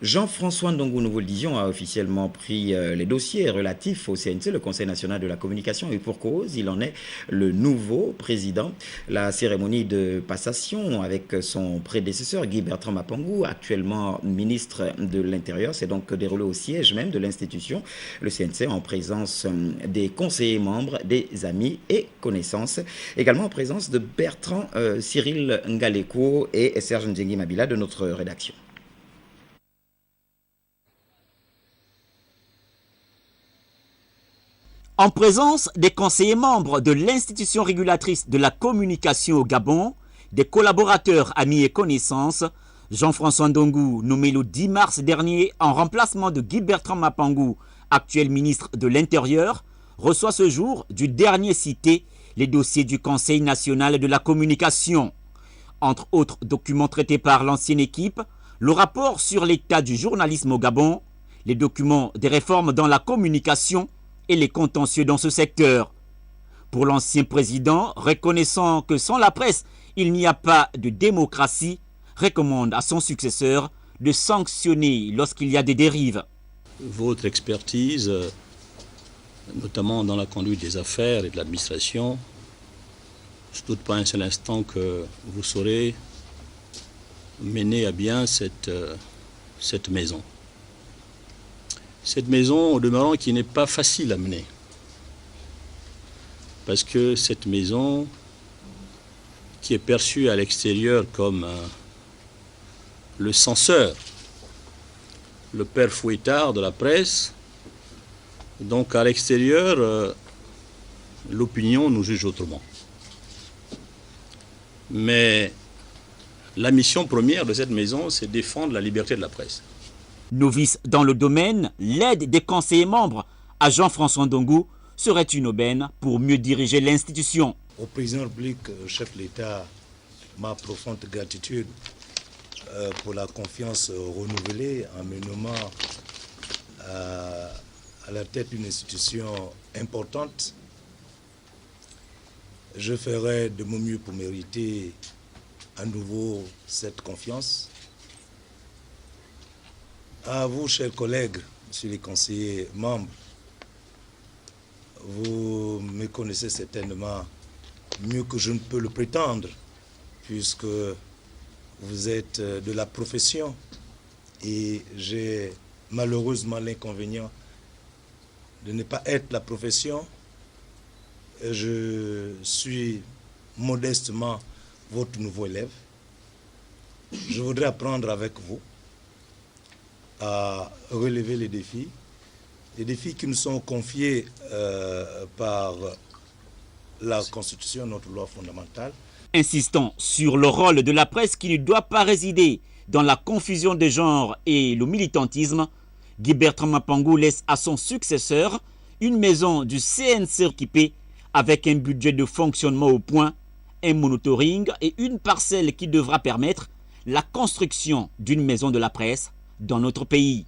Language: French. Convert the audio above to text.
Jean-François Ndongo, nous vous le disions, a officiellement pris les dossiers relatifs au CNC, le Conseil national de la communication, et pour cause, il en est le nouveau président. La cérémonie de passation avec son prédécesseur, Guy Bertrand Mapangou, actuellement ministre de l'Intérieur, s'est donc déroulée au siège même de l'institution, le CNC, en présence des conseillers membres, des amis et connaissances, également en présence de Bertrand Cyril Ngaleko et Serge Ndjengi Mabila de notre rédaction. En présence des conseillers membres de l'institution régulatrice de la communication au Gabon, des collaborateurs, amis et connaissances, Jean-François Ndongo, nommé le 10 mars dernier en remplacement de Guy Bertrand Mapangou, actuel ministre de l'Intérieur, reçoit ce jour du dernier cité les dossiers du Conseil national de la communication. Entre autres documents traités par l'ancienne équipe, le rapport sur l'état du journalisme au Gabon, les documents des réformes dans la communication et les contentieux dans ce secteur. Pour l'ancien président, reconnaissant que sans la presse, il n'y a pas de démocratie, recommande à son successeur de sanctionner lorsqu'il y a des dérives. Votre expertise, notamment dans la conduite des affaires et de l'administration, je ne doute pas un seul instant que vous saurez mener à bien cette maison. Cette maison, au demeurant, qui n'est pas facile à mener. Parce que cette maison, qui est perçue à l'extérieur comme le censeur, le père fouettard de la presse, donc à l'extérieur, l'opinion nous juge autrement. Mais la mission première de cette maison, c'est défendre la liberté de la presse. Novice dans le domaine, l'aide des conseillers membres à Jean-François Ndongo serait une aubaine pour mieux diriger l'institution. Au président de la République, chef de l'État, ma profonde gratitude pour la confiance renouvelée en me nommant à la tête d'une institution importante. Je ferai de mon mieux pour mériter à nouveau cette confiance. À vous, chers collègues, messieurs les conseillers membres, vous me connaissez certainement mieux que je ne peux le prétendre, puisque vous êtes de la profession et j'ai malheureusement l'inconvénient de ne pas être la profession. Je suis modestement votre nouveau élève. Je voudrais apprendre avec vous à relever les défis qui nous sont confiés par la Constitution, notre loi fondamentale. Insistant sur le rôle de la presse qui ne doit pas résider dans la confusion des genres et le militantisme, Guy Bertrand Mapangou laisse à son successeur une maison du CNC équipée avec un budget de fonctionnement au point, un monitoring et une parcelle qui devra permettre la construction d'une maison de la presse dans notre pays.